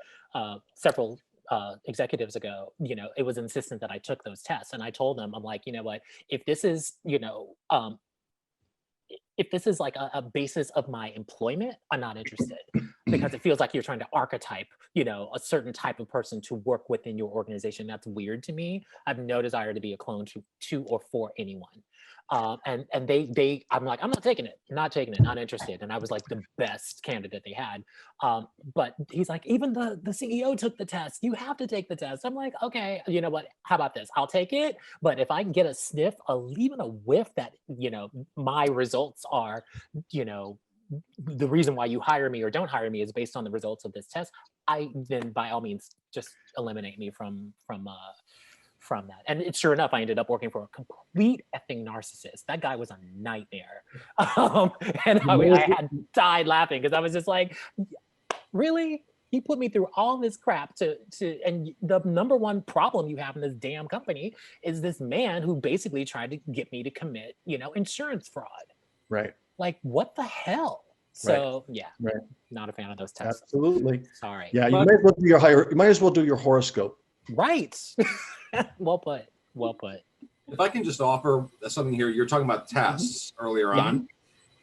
several executives ago, you know, it was insistent that I took those tests, and I told them, I'm like, you know what, if this is, you know, if this is like a basis of my employment, I'm not interested, because it feels like you're trying to archetype, you know, a certain type of person to work within your organization. That's weird to me. I have no desire to be a clone to or for anyone. And I'm like, I'm not taking it, not interested. And I was like the best candidate they had. But he's like, even the CEO took the test. You have to take the test. I'm like, okay, you know what? How about this? I'll take it. But if I can get a sniff, even a whiff that, you know, my results are, you know, the reason why you hire me or don't hire me is based on the results of this test, then by all means just eliminate me from that. And it's sure enough, I ended up working for a complete effing narcissist. That guy was a nightmare. And I had died laughing because I was just like, really? He put me through all this crap and the number one problem you have in this damn company is this man who basically tried to get me to commit, you know, insurance fraud. Right. Like, what the hell? So yeah, not a fan of those tests. Absolutely. Sorry. Yeah, you might as well do your horoscope. Right. Well put. If I can just offer something here, you're talking about tests earlier on.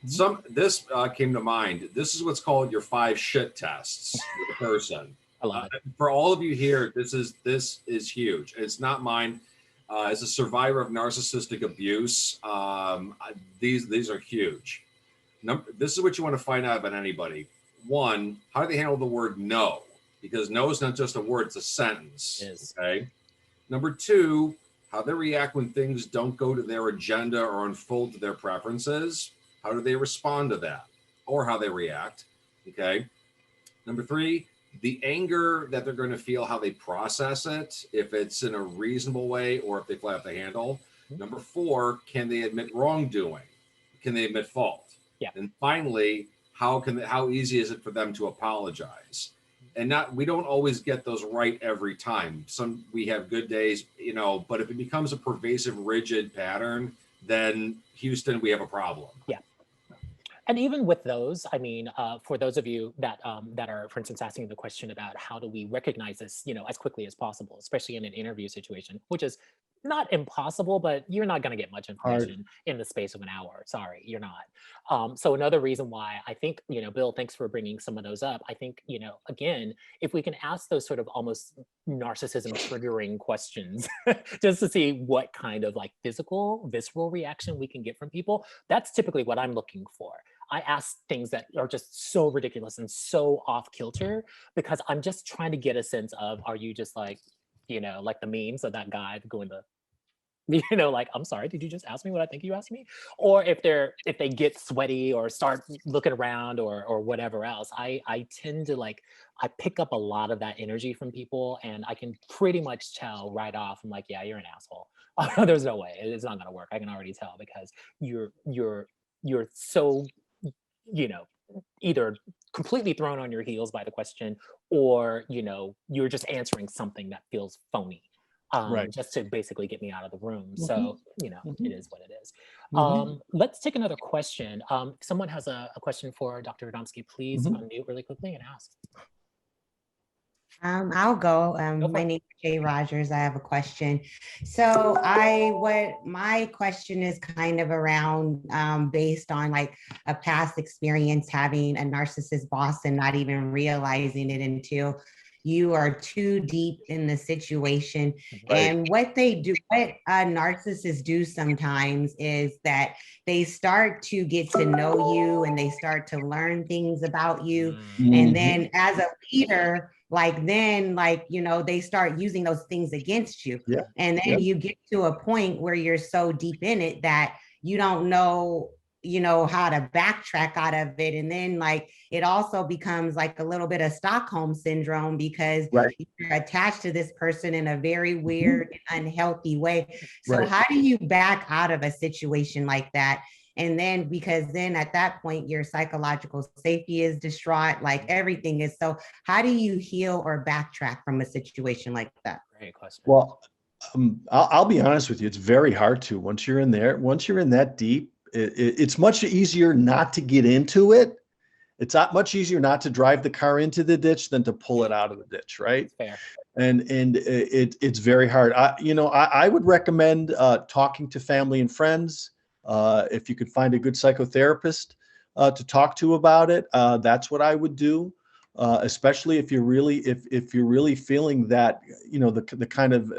This came to mind. This is what's called your 5 shit tests with a person. I love it. For all of you here, this is huge. It's not mine. As a survivor of narcissistic abuse, these are huge. This is what you want to find out about anybody. 1, how do they handle the word no? Because no is not just a word, it's a sentence. It is. Okay. Number 2, how they react when things don't go to their agenda or unfold to their preferences. How do they respond to that? Or how they react. Okay. Number 3, the anger that they're going to feel, how they process it, if it's in a reasonable way or if they fly off the handle. Number 4, can they admit wrongdoing? Can they admit fault? Yeah. And finally, how easy is it for them to apologize? And we don't always get those right every time. We have good days, you know, but if it becomes a pervasive, rigid pattern, then Houston, we have a problem. Yeah. And even with those, I mean, for those of you that are, for instance, asking the question about how do we recognize this, you know, as quickly as possible, especially in an interview situation, which is not impossible, but you're not going to get much information in the space of an hour. Sorry, you're not. So another reason why I think, you know, Bill, thanks for bringing some of those up. I think, you know, again, if we can ask those sort of almost narcissism triggering questions just to see what kind of like visceral reaction we can get from people, that's typically what I'm looking for. I ask things that are just so ridiculous and so off kilter because I'm just trying to get a sense of, are you just like, you know, like the memes of that guy going to, you know, like, I'm sorry, did you just ask me what I think you asked me? Or if they get sweaty or start looking around or whatever else, I tend to like, I pick up a lot of that energy from people and I can pretty much tell right off. I'm like, yeah, you're an asshole. There's no way, it's not gonna work. I can already tell because you're so, you know, either completely thrown on your heels by the question or, you know, you're just answering something that feels phony. Right. just to basically get me out of the room. Mhm. So, it Mhm. is what it is. Mhm. Let's take another question. Someone has a question for Dr. Adamski. Please Mhm. unmute really quickly and ask. I'll go. Go for My it. name is Jay Rogers. I have a question. What my question is kind of around based on like a past experience having a narcissist boss and not even realizing it until you are too deep in the situation. Right. And what narcissists do sometimes is that they start to get to know you and they start to learn things about you. And then as a leader, they start using those things against you. Yeah. And then you get to a point where you're so deep in it that you don't know how to backtrack out of it. And then it also becomes like a little bit of Stockholm syndrome because Right. you're attached to this person in a very weird, unhealthy way. So Right. how do you back out of a situation like that? And then, because then at that point, your psychological safety is distraught, like everything is. So how do you heal or backtrack from a situation like that? Great question. Well, I'll be honest with you. It's very hard to, once you're in that deep, it's much easier not to get into it. It's not much easier not to drive the car into the ditch than to pull it out of the ditch, right? Fair. And it's very hard. I would recommend talking to family and friends. If you could find a good psychotherapist to talk to about it, that's what I would do. Especially if you're really feeling that, the kind of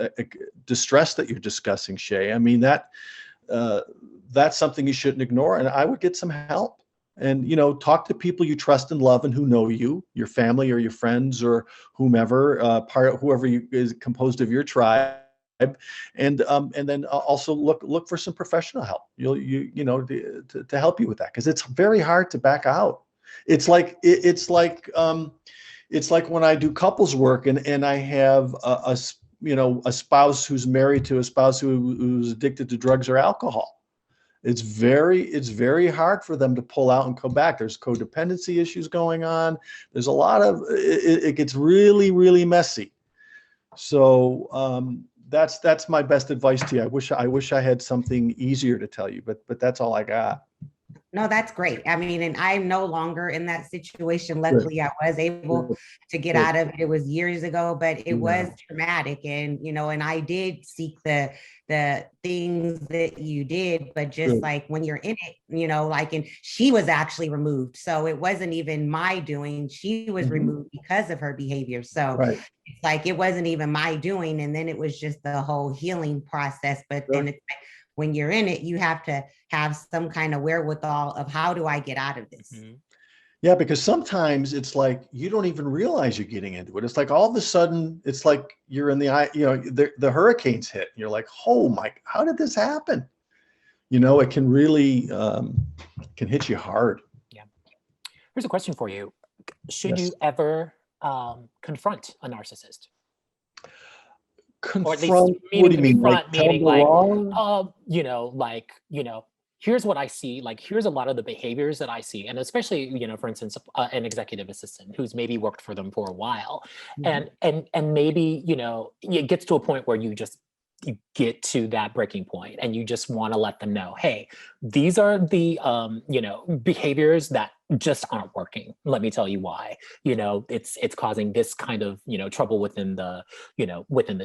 distress that you're discussing, Shay. I mean, that's something you shouldn't ignore. And I would get some help and, talk to people you trust and love and who know you, your family or your friends or whomever, whoever is composed of your tribe. And then also look for some professional help. To help you with that, because it's very hard to back out. It's like when I do couples work and I have a spouse who's married to a spouse who's addicted to drugs or alcohol. It's very hard for them to pull out and come back. There's codependency issues going on. There's a lot of it gets really, really messy. So that's my best advice to you. I wish I had something easier to tell you, but that's all I got. No, that's great. I mean, and I'm no longer in that situation. Luckily, I was able to get out of it. It was years ago, but it was traumatic. And, and I did seek the things that you did, but just like when you're in it, and she was actually removed. So it wasn't even my doing. She was removed because of her behavior. So it's like, it wasn't even my doing. And then it was just the whole healing process. But then it's like, when you're in it, you have to have some kind of wherewithal of how do I get out of this? Yeah, because sometimes it's like you don't even realize you're getting into it. It's like all of a sudden, it's like you're in the eye, the hurricanes hit. And you're like, oh my, how did this happen? It can really can hit you hard. Yeah. Here's a question for you. Should you ever confront a narcissist? Confront, or at least what do you mean? meaning here's what I see, here's a lot of the behaviors that I see, and especially for instance an executive assistant who's maybe worked for them for a while, and maybe it gets to a point where you get to that breaking point and you just want to let them know, hey, these are the behaviors that just aren't working. Let me tell you why. It's causing this kind of trouble within the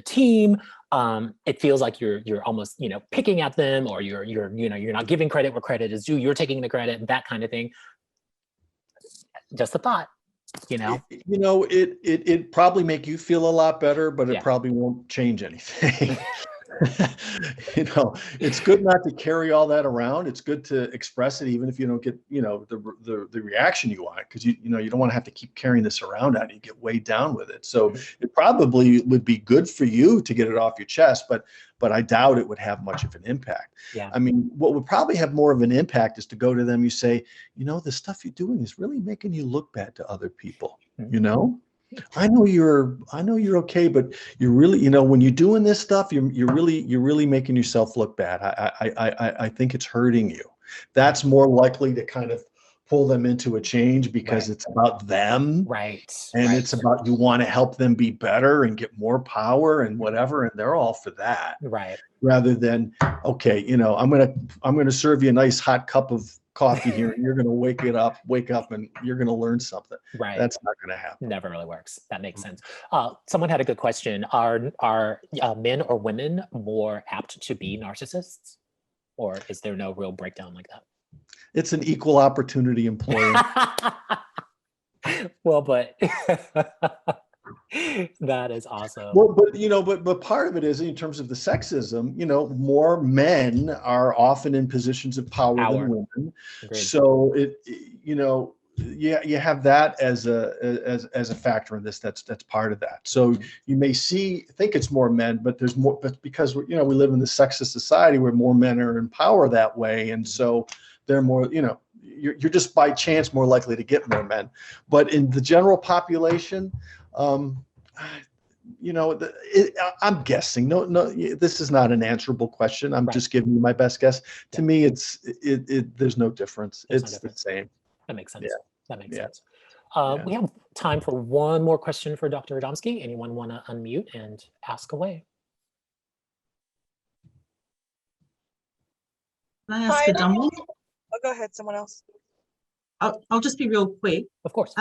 team. It feels like you're almost picking at them, or you're not giving credit where credit is due. You're taking the credit, that kind of thing. Just a thought. It probably make you feel a lot better, but it probably won't change anything. It's good not to carry all that around. It's good to express it, even if you don't get the reaction you want, because you don't want to have to keep carrying this around on you, get weighed down with it. So it probably would be good for you to get it off your chest, but I doubt it would have much of an impact. Yeah. I mean, what would probably have more of an impact is to go to them. You say, the stuff you're doing is really making you look bad to other people. I know you're okay, but you're really, when you're doing this stuff, you're really making yourself look bad. I think it's hurting you. That's more likely to kind of pull them into a change because it's about them. Right. And it's about, you want to help them be better and get more power and whatever. And they're all for that. Right. Rather than, okay, you know, I'm going to serve you a nice hot cup of coffee here, and you're going to wake up and you're going to learn something. Right. That's not going to happen. Never really works. That makes sense. Someone had a good question. Are men or women more apt to be narcissists? Or is there no real breakdown like that? It's an equal opportunity employer. Well, but that is awesome. Well, but you know, but part of it is in terms of the sexism, you know, more men are often in positions of power than women. Agreed. So you know, you have that as a factor in this. That's part of that. So you may think it's more men, but there's more, but because we live in the sexist society where more men are in power that way, and so they're more, you know, you're just by chance more likely to get more men. But in the general population, you know, I'm guessing. No, this is not an answerable question. I'm just giving you my best guess. To me, there's no difference. It's the same. That makes sense. Yeah. That makes sense. We have time for one more question for Dr. Adamski. Anyone want to unmute and ask away? Can I ask a dumb one? Oh, go ahead, someone else. I'll just be real quick. Of course.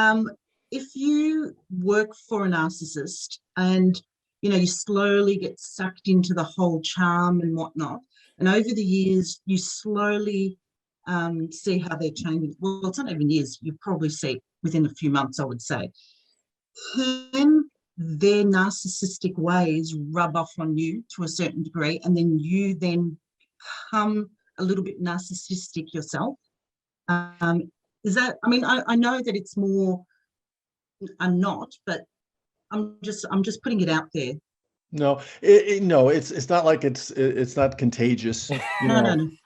If you work for a narcissist and you slowly get sucked into the whole charm and whatnot, and over the years you slowly see how they're changing. Well, it's not even years. You probably see within a few months, I would say. Can their narcissistic ways rub off on you to a certain degree, and then you then become a little bit narcissistic yourself? Is that? I mean, I know that it's more. I'm not, but I'm just putting it out there. No, no, it's not like it's not contagious. No.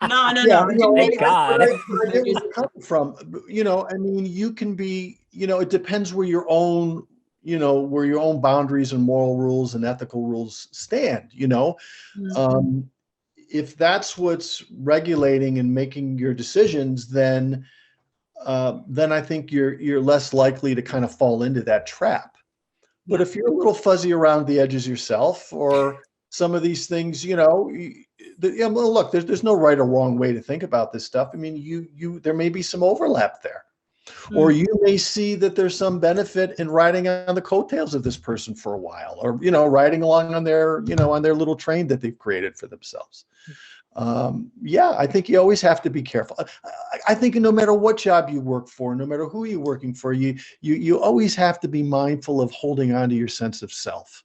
Thank God. I get where you're coming from. You know, I mean, you can be. You know, it depends where your own boundaries and moral rules and ethical rules stand. You know, if that's what's regulating and making your decisions, then I think you're less likely to kind of fall into that trap. But if you're a little fuzzy around the edges yourself, or some of these things, well, look, there's no right or wrong way to think about this stuff. I mean, there may be some overlap there, or you may see that there's some benefit in riding on the coattails of this person for a while, or riding along on their on their little train that they've created for themselves. I think you always have to be careful. I think no matter what job you work for, no matter who you're working for, you always have to be mindful of holding on to your sense of self.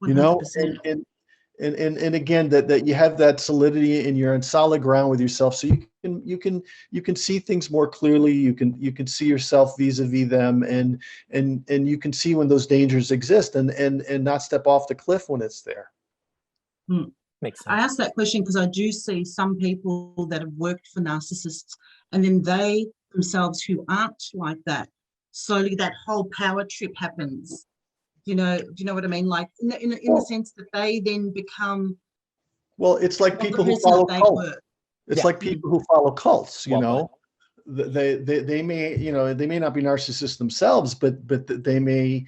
100%. And again, that you have that solidity and you're on solid ground with yourself, so you can see things more clearly. You can see yourself vis-a-vis them, and you can see when those dangers exist, and not step off the cliff when it's there. Makes sense. I asked that question because I do see some people that have worked for narcissists, and then they themselves who aren't like that, slowly that whole power trip happens. Do you know what I mean? Like in the sense that they then become. Well, it's like people who follow cults. It's like people who follow cults. They may not be narcissists themselves, but they may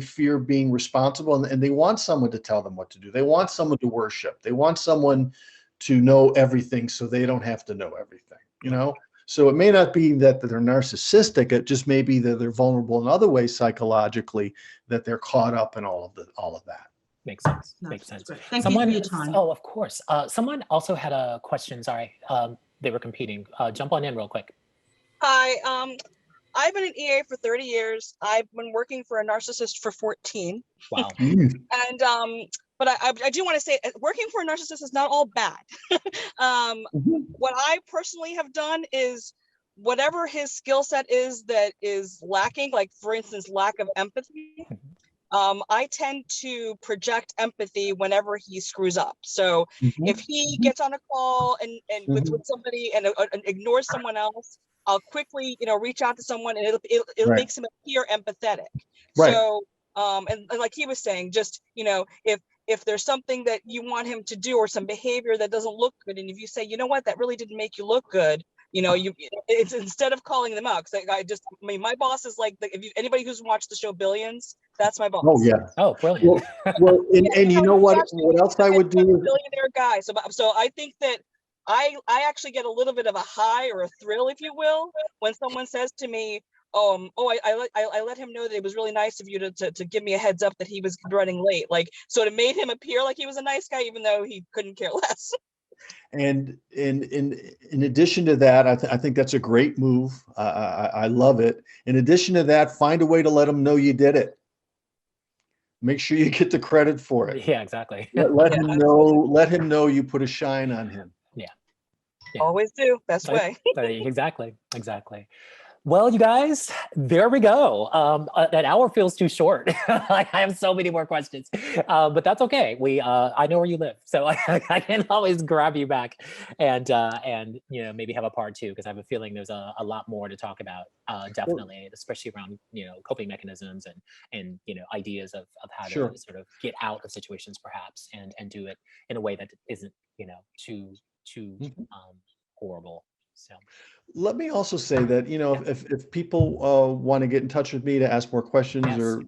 fear being responsible, and they want someone to tell them what to do. They want someone to worship. They want someone to know everything, so they don't have to know everything. So it may not be that they're narcissistic. It just may be that they're vulnerable in other ways psychologically, that they're caught up in all of that. Makes sense. No, Makes sense. Thank you for your time. Oh, of course. Someone also had a question. Sorry. They were competing. Jump on in real quick. Hi, I've been an EA for 30 years. I've been working for a narcissist for 14. Wow. And but I do want to say, working for a narcissist is not all bad. What I personally have done is whatever his skill set is that is lacking, like for instance, lack of empathy. I tend to project empathy whenever he screws up. So if he gets on a call and with somebody and ignores someone else, I'll quickly, reach out to someone, and it'll makes him appear empathetic. Right. So, and like he was saying, just, if there's something that you want him to do or some behavior that doesn't look good, and if you say, you know what, that really didn't make you look good, You know, it's instead of calling them out, because I mean, my boss is like, anybody who's watched the show Billions, that's my boss. Oh yeah. Oh, brilliant. Well, and you know what else I would do? Billionaire guy. So I think that I actually get a little bit of a high or a thrill, if you will, when someone says to me, I let him know that it was really nice of you to give me a heads up that he was running late. Like, so it made him appear like he was a nice guy, even though he couldn't care less. And in addition to that, I think that's a great move. I love it. In addition to that, find a way to let them know you did it. Make sure you get the credit for it. Yeah, exactly. Let him know. Let him know you put a shine on him. Yeah. Always do. Best way. Exactly. Well, you guys, there we go. That hour feels too short. I have so many more questions, but that's okay. I know where you live, so I can always grab you back and maybe have a part 2, because I have a feeling there's a lot more to talk about. Definitely, especially around coping mechanisms and ideas of how to sort of get out of situations perhaps and do it in a way that isn't too horrible. So. Let me also say that, if people want to get in touch with me to ask more questions or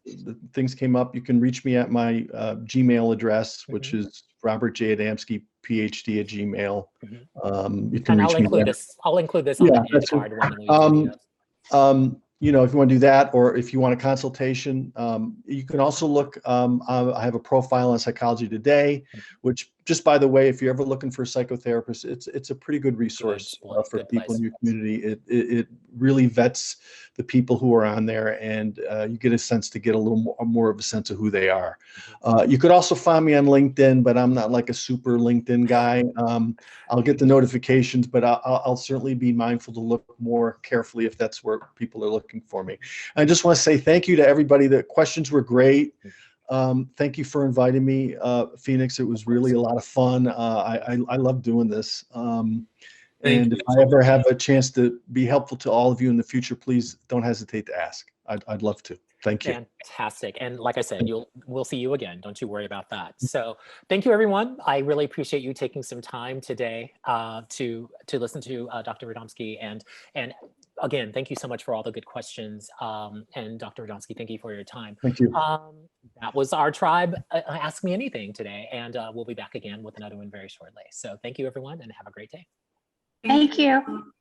things came up, you can reach me at my Gmail address, which is Robert J. Adamski, PhD at Gmail. You can reach me there. I'll include this on the end card when we if you want to do that, or if you want a consultation, you can also look, I have a profile on Psychology Today, which, just by the way, if you're ever looking for a psychotherapist, it's a pretty good resource for people in your community. It really vets the people who are on there, and you get a sense to get a little more of a sense of who they are. You could also find me on LinkedIn, but I'm not like a super LinkedIn guy. I'll get the notifications, but I'll certainly be mindful to look more carefully if that's where people are looking for me. I just want to say thank you to everybody. The questions were great. Thank you for inviting me, Phoenix. It was really a lot of fun. I love doing this. And if I ever have a chance to be helpful to all of you in the future, please don't hesitate to ask. I'd love to. Thank you. Fantastic. And like I said, we'll see you again. Don't you worry about that. So thank you, everyone. I really appreciate you taking some time today to listen to Dr. Adamski. And again, thank you so much for all the good questions. And Dr. Adamski, thank you for your time. Thank you. That was our tribe. Ask Me Anything today. And we'll be back again with another one very shortly. So thank you, everyone, and have a great day. Thank you.